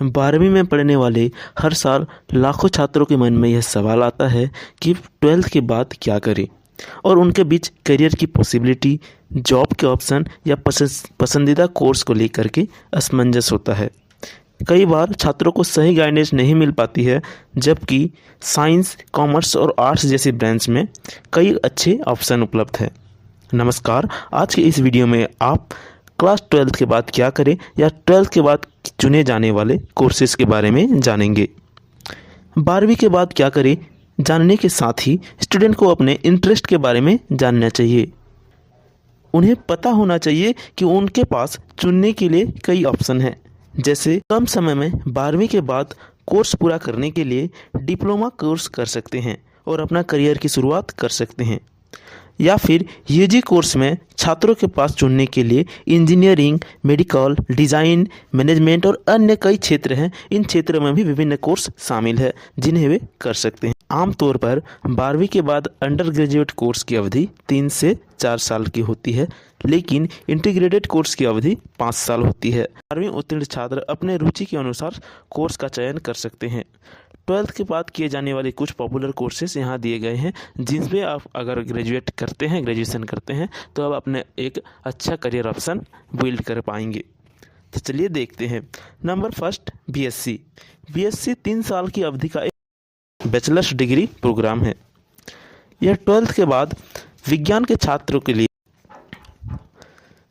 12वीं में पढ़ने वाले हर साल लाखों छात्रों के मन में यह सवाल आता है कि 12th के बाद क्या करें और उनके बीच करियर की पॉसिबिलिटी, जॉब के ऑप्शन या पसंदीदा कोर्स को लेकर के असमंजस होता है। कई बार छात्रों को सही गाइडेंस नहीं मिल पाती है, जबकि साइंस, कॉमर्स और आर्ट्स जैसी ब्रांच में कई अच्छे ऑप्शन उपलब्ध हैं। नमस्कार, आज के इस वीडियो में आप क्लास 12th के बाद क्या करें या 12th के बाद चुने जाने वाले कोर्सेज के बारे में जानेंगे। 12वीं के बाद क्या करें जानने के साथ ही स्टूडेंट को अपने इंटरेस्ट के बारे में जानना चाहिए। उन्हें पता होना चाहिए कि उनके पास चुनने के लिए कई ऑप्शन हैं, जैसे कम समय में 12वीं के बाद कोर्स पूरा करने के लिए डिप्लोमा कोर्स कर सकते हैं और अपना करियर की शुरुआत कर सकते हैं, या फिर यूजी कोर्स में छात्रों के पास चुनने के लिए इंजीनियरिंग, मेडिकल, डिज़ाइन, मैनेजमेंट और अन्य कई क्षेत्र हैं। इन क्षेत्रों में भी विभिन्न कोर्स शामिल है जिन्हें वे कर सकते हैं। आमतौर पर 12वीं के बाद अंडर ग्रेजुएट कोर्स की अवधि 3 से 4 साल की होती है, लेकिन इंटीग्रेटेड कोर्स की अवधि 5 साल होती है। 12वीं उत्तीर्ण छात्र अपने रुचि के अनुसार कोर्स का चयन कर सकते हैं। 12th के बाद किए जाने वाले कुछ पॉपुलर कोर्सेज यहाँ दिए गए हैं, जिनमें आप अगर ग्रेजुएशन करते हैं तो आप अपने एक अच्छा करियर ऑप्शन बिल्ड कर पाएंगे। तो चलिए देखते हैं। नंबर फर्स्ट, बीएससी 3 साल की अवधि का एक बैचलर्स डिग्री प्रोग्राम है। यह 12th के बाद विज्ञान के छात्रों के लिए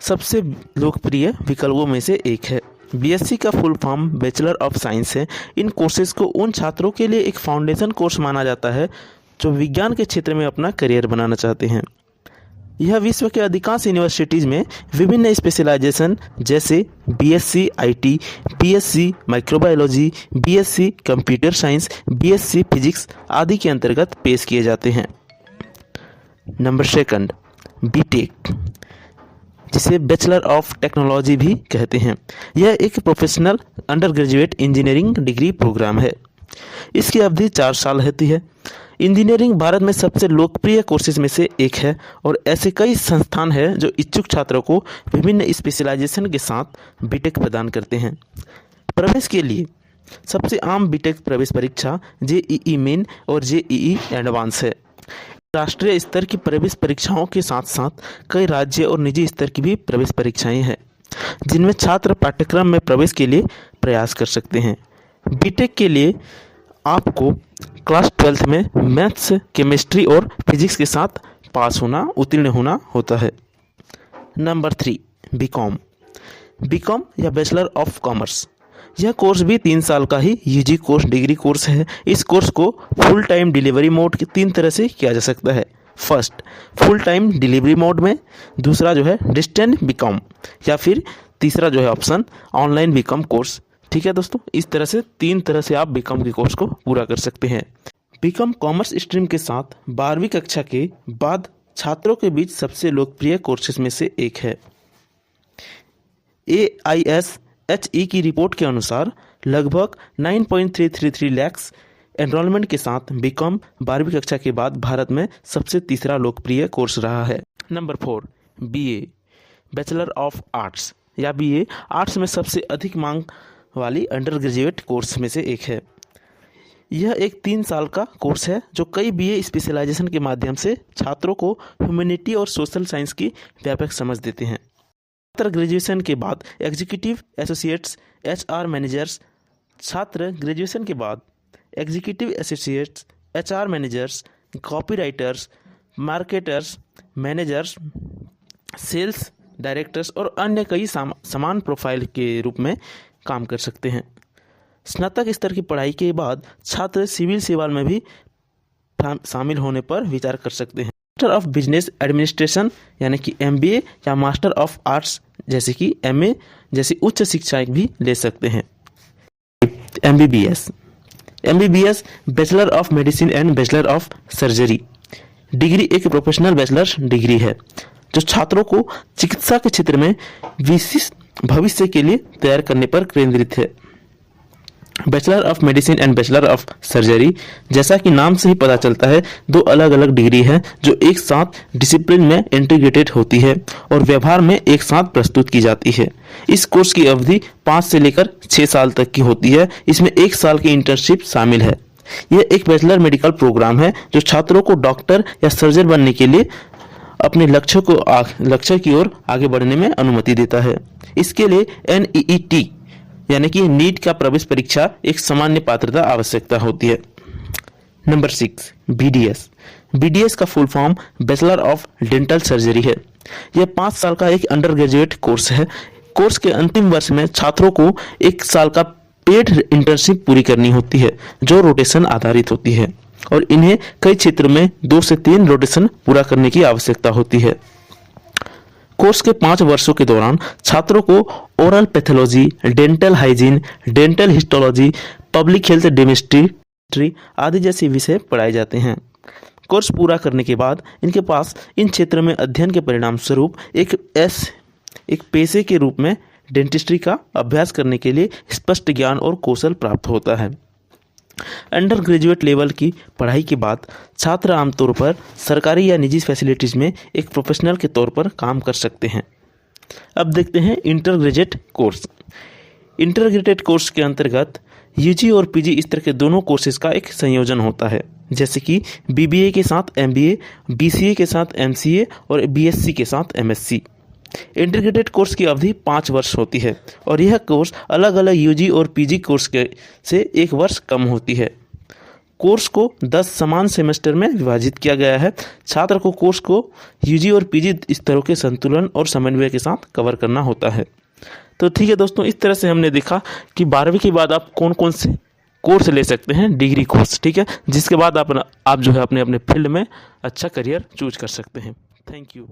सबसे लोकप्रिय विकल्पों में से एक है। बीएससी का full form bachelor of science है। इन कोर्सेज को उन छात्रों के लिए एक फाउंडेशन कोर्स माना जाता है जो विज्ञान के क्षेत्र में अपना करियर बनाना चाहते हैं। यह विश्व के अधिकांश यूनिवर्सिटीज़ में विभिन्न स्पेशलाइजेशन जैसे BSc IT, BSc microbiology, BSc computer science, BSc physics आदि के अंतर्गत पेश किए जाते हैं। नंबर सेकंड, बीटेक, जिसे बैचलर ऑफ टेक्नोलॉजी भी कहते हैं। यह एक professional undergraduate engineering degree program है। इसकी अवधि 4 साल रहती है। इंजीनियरिंग भारत में सबसे लोकप्रिय कोर्सेज में से एक है और ऐसे कई संस्थान हैं जो इच्छुक छात्रों को विभिन्न स्पेशलाइजेशन के साथ बीटेक प्रदान करते हैं। प्रवेश के लिए सबसे आम बीटेक प्रवेश परीक्षा जेईई मेन और जेईई एडवांस है। राष्ट्रीय स्तर की प्रवेश परीक्षाओं के साथ साथ कई राज्य और निजी स्तर की भी प्रवेश परीक्षाएं हैं, जिनमें छात्र पाठ्यक्रम में प्रवेश के लिए प्रयास कर सकते हैं। बीटेक के लिए आपको क्लास 12th में मैथ्स, केमिस्ट्री और फिजिक्स के साथ उत्तीर्ण होना होता है। नंबर 3, बीकॉम या बैचलर ऑफ कॉमर्स। यह कोर्स भी 3 साल का ही यूजी कोर्स डिग्री कोर्स है। इस कोर्स को फुल टाइम डिलीवरी मोड के 3 तरह से किया जा सकता है। First, full time delivery mode में, दूसरा जो है डिस्टेंस बीकॉम, या फिर तीसरा जो है ऑप्शन ऑनलाइन बीकॉम कोर्स। ठीक है दोस्तों, इस तरह से 3 तरह से आप बीकॉम के कोर्स को पूरा कर सकते हैं। बीकॉम कॉमर्स स्ट्रीम के साथ 12वीं कक्षा के बाद छात्रों के बीच सबसे लोकप्रिय कोर्सेज में से एक है। AISHE की रिपोर्ट के अनुसार लगभग 9.333 लाख एनरोलमेंट के साथ बीकॉम 12वीं कक्षा के बाद भारत में सबसे तीसरा लोकप्रिय कोर्स रहा है। Number 4, BA, bachelor of arts या BA आर्ट्स में सबसे अधिक मांग वाली अंडर ग्रेजुएट कोर्स में से एक है। यह एक 3 साल का कोर्स है जो कई BA स्पेशलाइजेशन के माध्यम से छात्रों को ह्यूमैनिटी और सोशल साइंस की व्यापक समझ देते हैं। ग्रेजुएशन के बाद एग्जीक्यूटिव एसोसिएट्स, HR मैनेजर्स, छात्र ग्रेजुएशन के बाद executive associates, HR managers, copywriters, marketers, managers, sales directors और अन्य कई समान प्रोफाइल के रूप में काम कर सकते हैं। स्नातक स्तर की पढ़ाई के बाद छात्र सिविल सेवा में भी शामिल होने पर विचार कर सकते हैं। मास्टर ऑफ बिजनेस एडमिनिस्ट्रेशन यानी कि MBA या मास्टर ऑफ आर्ट्स जैसे कि MA जैसी उच्च शिक्षाएं भी ले सकते हैं। MBBS bachelor of medicine and bachelor of surgery degree एक प्रोफेशनल बैचलर डिग्री है जो छात्रों को चिकित्सा के क्षेत्र में विशिष्ट भविष्य के लिए तैयार करने पर केंद्रित है। Bachelor of medicine and bachelor of surgery, जैसा कि नाम से ही पता चलता है, दो अलग अलग डिग्री है जो एक साथ डिसिप्लिन में इंटीग्रेटेड होती है और व्यवहार में एक साथ प्रस्तुत की जाती है। इस कोर्स की अवधि 5 से लेकर 6 साल तक की होती है। इसमें 1 साल की इंटर्नशिप शामिल है। यह एक बैचलर मेडिकल प्रोग्राम है जो छात्रों को डॉक्टर या सर्जन बनने के लिए अपने लक्ष्य की ओर आगे बढ़ने में अनुमति देता है। इसके लिए NEET यानी कि नीट का प्रवेश परीक्षा एक सामान्य पात्रता आवश्यकता होती है। Number 6, BDS। BDS का full form bachelor of dental surgery है। यह 5 साल का एक अंडर ग्रेजुएट कोर्स है। कोर्स के अंतिम वर्ष में छात्रों को 1 साल का पेड इंटर्नशिप पूरी करनी होती है जो रोटेशन आधारित होती है और इन्हें कई क्षेत्रों में 2 से 3 रोटेशन पूरा करने की आवश्यकता होती है। कोर्स के 5 वर्षों के दौरान छात्रों को oral pathology, dental hygiene, dental histology, public health dentistry आदि जैसे विषय पढ़ाए जाते हैं। कोर्स पूरा करने के बाद इनके पास इन क्षेत्रों में अध्ययन के परिणाम स्वरूप एक पेशे के रूप में डेंटिस्ट्री का अभ्यास करने के लिए स्पष्ट ज्ञान और कौशल प्राप्त होता है। अंडर ग्रेजुएट लेवल की पढ़ाई के बाद छात्र आमतौर पर सरकारी या निजी फैसिलिटीज़ में एक प्रोफेशनल के तौर पर काम कर सकते हैं। अब देखते हैं इंटरग्रेजुएट कोर्स। इंटरग्रेजुएट कोर्स के अंतर्गत UG और PG स्तर के दोनों कोर्सेज का एक संयोजन होता है, जैसे कि BBA के साथ MBA, BCA के साथ MCA और BSc के साथ MSc। इंटीग्रेटेड कोर्स की अवधि 5 वर्ष होती है और यह कोर्स अलग अलग UG और PG कोर्स से 1 वर्ष कम होती है। कोर्स को 10 समान सेमेस्टर में विभाजित किया गया है। छात्र को कोर्स को UG और PG स्तरों के संतुलन और समन्वय के साथ कवर करना होता है। तो ठीक है दोस्तों, इस तरह से हमने देखा कि 12वीं के बाद आप कौन कौन से कोर्स ले सकते हैं, डिग्री कोर्स, ठीक है, जिसके बाद आप जो है अपने फील्ड में अच्छा करियर चूज कर सकते हैं। Thank you.